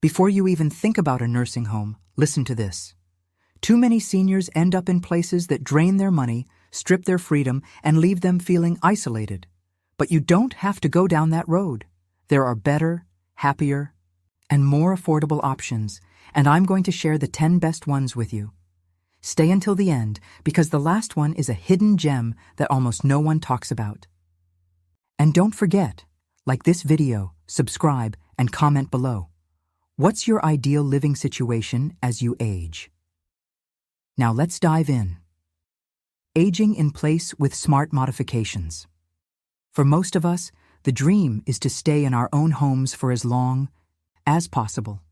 Before you even think about a nursing home, listen to this. Too many seniors end up in places that drain their money, strip their freedom, and leave them feeling isolated. But you don't have to go down that road. There are better, happier, and more affordable options, and I'm going to share the 10 best ones with you. Stay until the end, because the last one is a hidden gem that almost no one talks about. And don't forget, like this video, subscribe, and comment below. What's your ideal living situation as you age? Now let's dive in. Aging in place with smart modifications. For most of us, the dream is to stay in our own homes for as long as possible.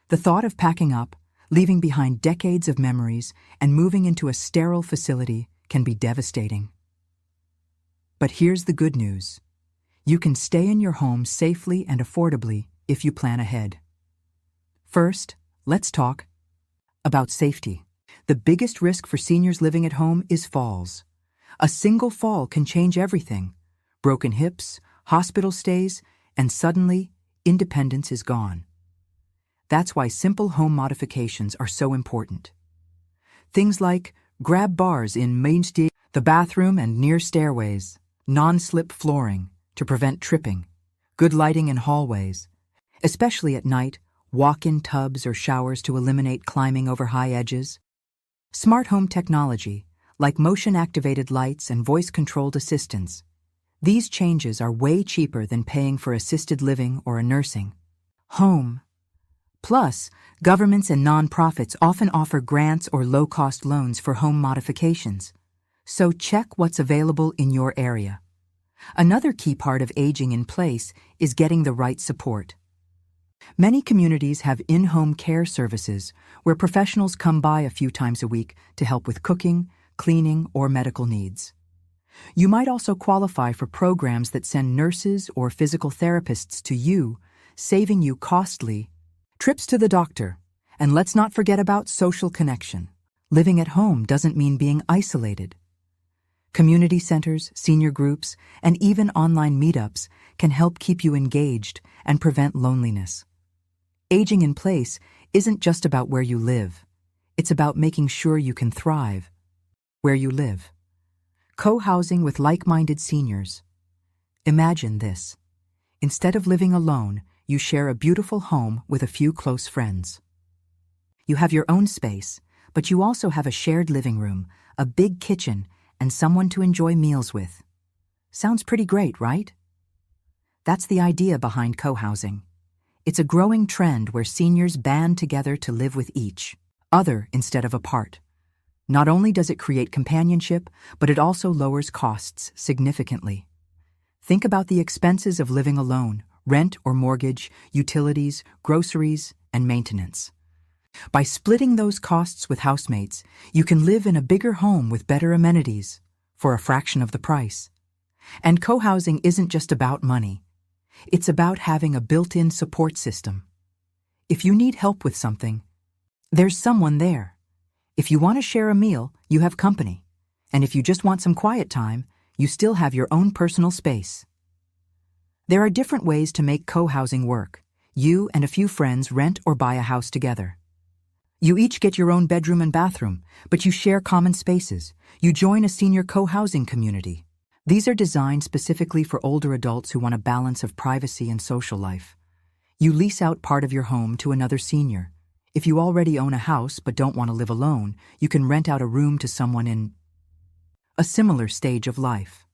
The thought of packing up, leaving behind decades of memories, and moving into a sterile facility can be devastating. But here's the good news. You can stay in your home safely and affordably if you plan ahead. First, let's talk about safety. The biggest risk for seniors living at home is falls. A single fall can change everything. Broken hips, hospital stays, and suddenly, independence is gone. That's why simple home modifications are so important. Things like grab bars in mainstay, the bathroom and near stairways, non-slip flooring to prevent tripping, good lighting in hallways, especially at night, walk-in tubs or showers to eliminate climbing over high edges. Smart home technology, like motion-activated lights and voice-controlled assistants. These changes are way cheaper than paying for assisted living or a nursing home. Plus, governments and nonprofits often offer grants or low-cost loans for home modifications. So check what's available in your area. Another key part of aging in place is getting the right support. Many communities have in-home care services where professionals come by a few times a week to help with cooking, cleaning, or medical needs. You might also qualify for programs that send nurses or physical therapists to you, saving you costly trips to the doctor. And let's not forget about social connection. Living at home doesn't mean being isolated. Community centers, senior groups, and even online meetups can help keep you engaged and prevent loneliness. Aging in place isn't just about where you live. It's about making sure you can thrive where you live. Co-housing with like-minded seniors. Imagine this. Instead of living alone, you share a beautiful home with a few close friends. You have your own space, but you also have a shared living room, a big kitchen, and someone to enjoy meals with. Sounds pretty great, right? That's the idea behind co-housing. It's a growing trend where seniors band together to live with each other instead of apart. Not only does it create companionship, but it also lowers costs significantly. Think about the expenses of living alone: rent or mortgage, utilities, groceries, and maintenance. By splitting those costs with housemates, you can live in a bigger home with better amenities for a fraction of the price. And co-housing isn't just about money. It's about having a built-in support system. If you need help with something, there's someone there. If you want to share a meal, you have company. And if you just want some quiet time, you still have your own personal space. There are different ways to make co-housing work. You and a few friends rent or buy a house together. You each get your own bedroom and bathroom, but you share common spaces. You join a senior co-housing community. These are designed specifically for older adults who want a balance of privacy and social life. You lease out part of your home to another senior. If you already own a house but don't want to live alone, you can rent out a room to someone in a similar stage of life.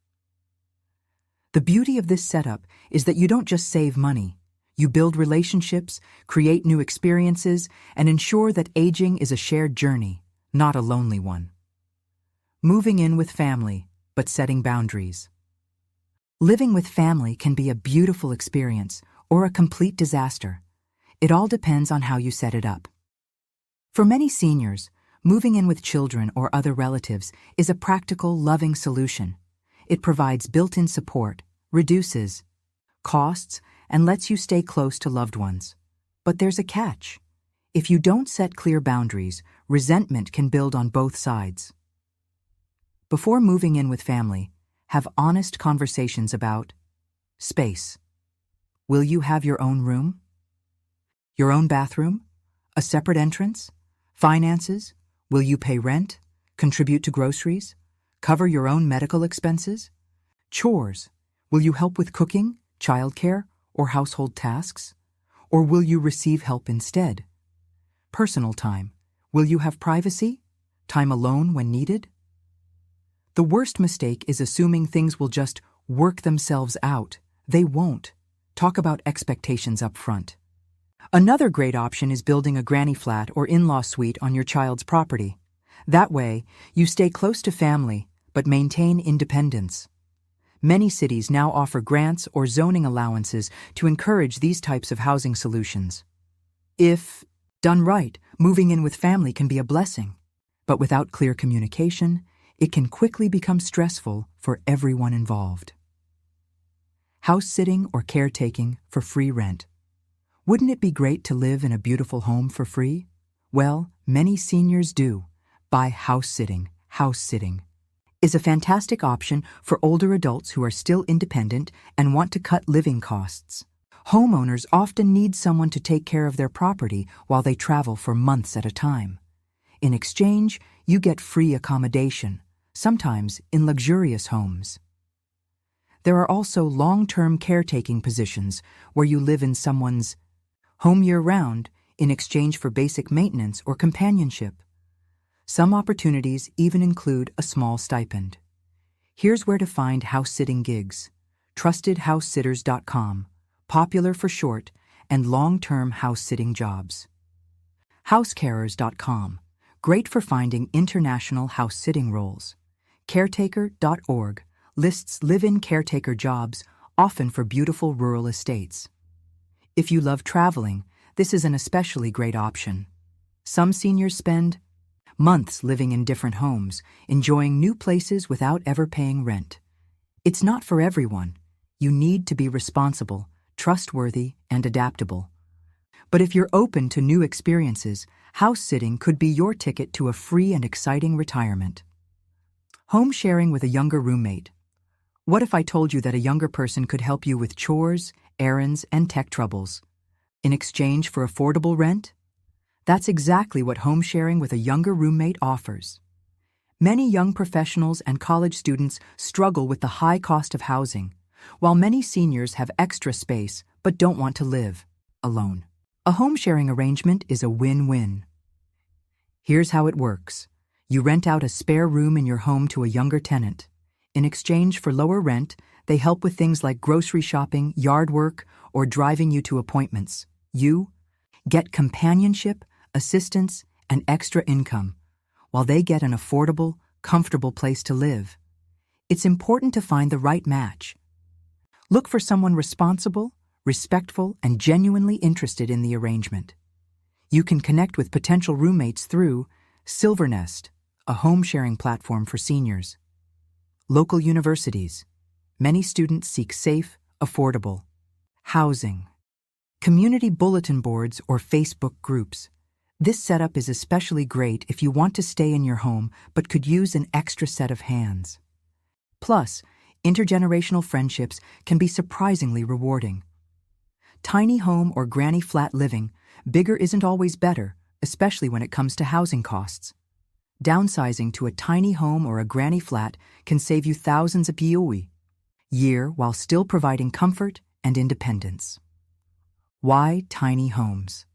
The beauty of this setup is that you don't just save money. You build relationships, create new experiences, and ensure that aging is a shared journey, not a lonely one. Moving in with family, but setting boundaries. Living with family can be a beautiful experience or a complete disaster. It all depends on how you set it up. For many seniors, moving in with children or other relatives is a practical, loving solution. It provides built-in support, reduces costs, and lets you stay close to loved ones. But there's a catch. If you don't set clear boundaries, resentment can build on both sides. Before moving in with family, have honest conversations about space. Will you have your own room? Your own bathroom? A separate entrance? Finances? Will you pay rent? Contribute to groceries? Cover your own medical expenses? Chores? Will you help with cooking, childcare, or household tasks? Or will you receive help instead? Personal time? Will you have privacy? Time alone when needed? The worst mistake is assuming things will just work themselves out. They won't. Talk about expectations up front. Another great option is building a granny flat or in-law suite on your child's property. That way, you stay close to family, but maintain independence. Many cities now offer grants or zoning allowances to encourage these types of housing solutions. If done right, moving in with family can be a blessing, but without clear communication, it can quickly become stressful for everyone involved. House sitting or caretaking for free rent. Wouldn't it be great to live in a beautiful home for free? Well, many seniors do. By house sitting. House sitting is a fantastic option for older adults who are still independent and want to cut living costs. Homeowners often need someone to take care of their property while they travel for months at a time. In exchange, you get free accommodation, sometimes in luxurious homes. There are also long-term caretaking positions where you live in someone's home year-round in exchange for basic maintenance or companionship. Some opportunities even include a small stipend. Here's where to find house-sitting gigs. TrustedHouseSitters.com, popular for short and long-term house-sitting jobs. HouseCarers.com, great for finding international house-sitting roles. Caretaker.org lists live-in caretaker jobs, often for beautiful rural estates. If you love traveling, this is an especially great option. Some seniors spend months living in different homes, enjoying new places without ever paying rent. It's not for everyone. You need to be responsible, trustworthy, and adaptable. But if you're open to new experiences, house sitting could be your ticket to a free and exciting retirement. Home sharing with a younger roommate. What if I told you that a younger person could help you with chores, errands, and tech troubles? In exchange for affordable rent? That's exactly what home sharing with a younger roommate offers. Many young professionals and college students struggle with the high cost of housing, while many seniors have extra space but don't want to live alone. A home sharing arrangement is a win-win. Here's how it works. You rent out a spare room in your home to a younger tenant. In exchange for lower rent, they help with things like grocery shopping, yard work, or driving you to appointments. You get companionship, assistance, and extra income, while they get an affordable, comfortable place to live. It's important to find the right match. Look for someone responsible, respectful, and genuinely interested in the arrangement. You can connect with potential roommates through Silvernest, a home-sharing platform for seniors. Local universities. Many students seek safe, affordable housing. Community bulletin boards or Facebook groups. This setup is especially great if you want to stay in your home but could use an extra set of hands. Plus, intergenerational friendships can be surprisingly rewarding. Tiny home or granny flat living, bigger isn't always better, especially when it comes to housing costs. Downsizing to a tiny home or a granny flat can save you thousands of year while still providing comfort and independence. Why tiny homes?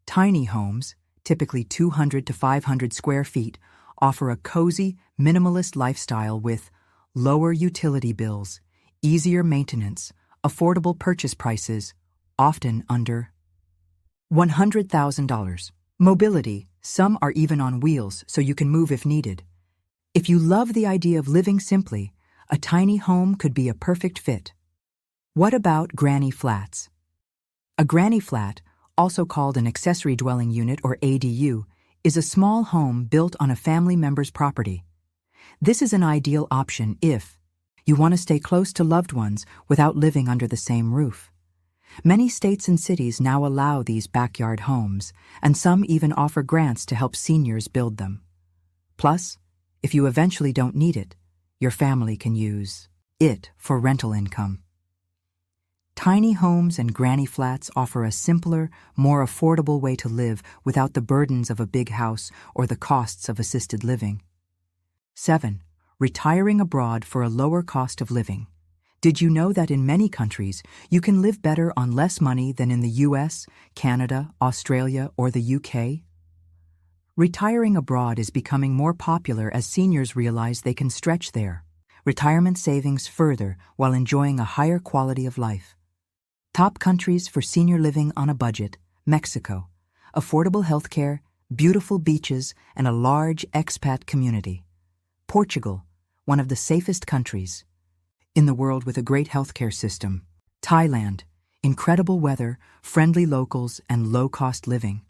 Tiny homes, typically 200 to 500 square feet, offer a cozy, minimalist lifestyle with lower utility bills, easier maintenance, affordable purchase prices, often under $100,000. Mobility, some are even on wheels so you can move if needed. If you love the idea of living simply, a tiny home could be a perfect fit. What about granny flats? A granny flat, also called an accessory dwelling unit or ADU, is a small home built on a family member's property. This is an ideal option if you want to stay close to loved ones without living under the same roof. Many states and cities now allow these backyard homes, and some even offer grants to help seniors build them. Plus, if you eventually don't need it, your family can use it for rental income. Tiny homes and granny flats offer a simpler, more affordable way to live without the burdens of a big house or the costs of assisted living. 7. Retiring abroad for a lower cost of living. Did you know that in many countries, you can live better on less money than in the US, Canada, Australia, or the UK? Retiring abroad is becoming more popular as seniors realize they can stretch their retirement savings further while enjoying a higher quality of life. Top countries for senior living on a budget: Mexico. Affordable healthcare, beautiful beaches, and a large expat community. Portugal, one of the safest countries in the world with a great healthcare system. Thailand, incredible weather, friendly locals, and low-cost living.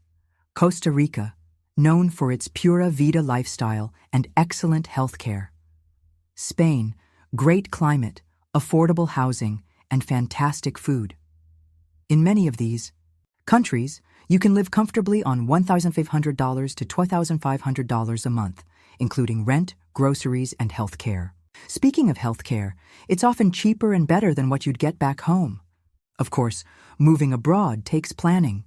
Costa Rica, known for its pura vida lifestyle and excellent healthcare. Spain, great climate, affordable housing, and fantastic food. In many of these countries, you can live comfortably on $1,500 to $2,500 a month, including rent, groceries, and health care. Speaking of health care, it's often cheaper and better than what you'd get back home. Of course, moving abroad takes planning.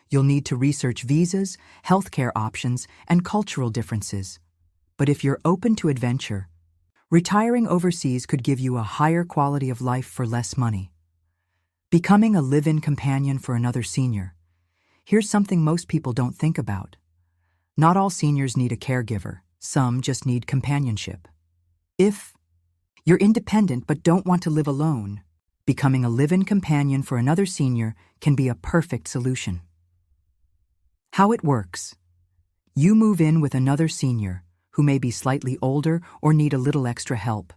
You'll need to research visas, health care options, and cultural differences. But if you're open to adventure, retiring overseas could give you a higher quality of life for less money. Becoming a live-in companion for another senior. Here's something most people don't think about. Not all seniors need a caregiver. Some just need companionship. If you're independent but don't want to live alone, becoming a live-in companion for another senior can be a perfect solution. How it works. You move in with another senior who may be slightly older or need a little extra help.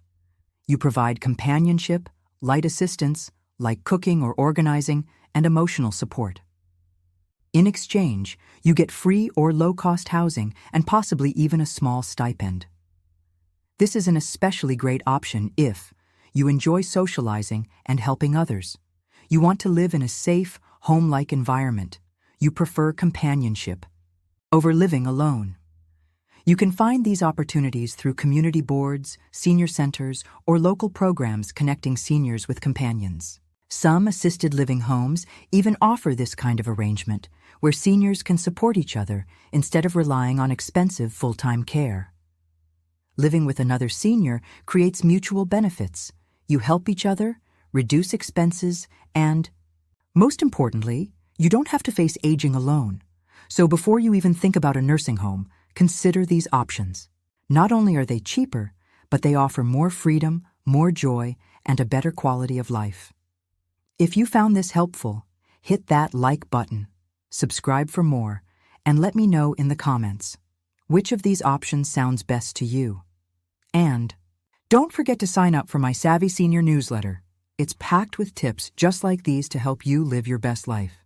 You provide companionship, light assistance, like cooking or organizing, and emotional support. In exchange, you get free or low-cost housing and possibly even a small stipend. This is an especially great option if you enjoy socializing and helping others. You want to live in a safe, home-like environment. You prefer companionship over living alone. You can find these opportunities through community boards, senior centers, or local programs connecting seniors with companions. Some assisted living homes even offer this kind of arrangement, where seniors can support each other instead of relying on expensive full-time care. Living with another senior creates mutual benefits. You help each other, reduce expenses, and, most importantly, you don't have to face aging alone. So before you even think about a nursing home, consider these options. Not only are they cheaper, but they offer more freedom, more joy, and a better quality of life. If you found this helpful, hit that like button, subscribe for more, and let me know in the comments which of these options sounds best to you. And don't forget to sign up for my Savvy Senior newsletter. It's packed with tips just like these to help you live your best life.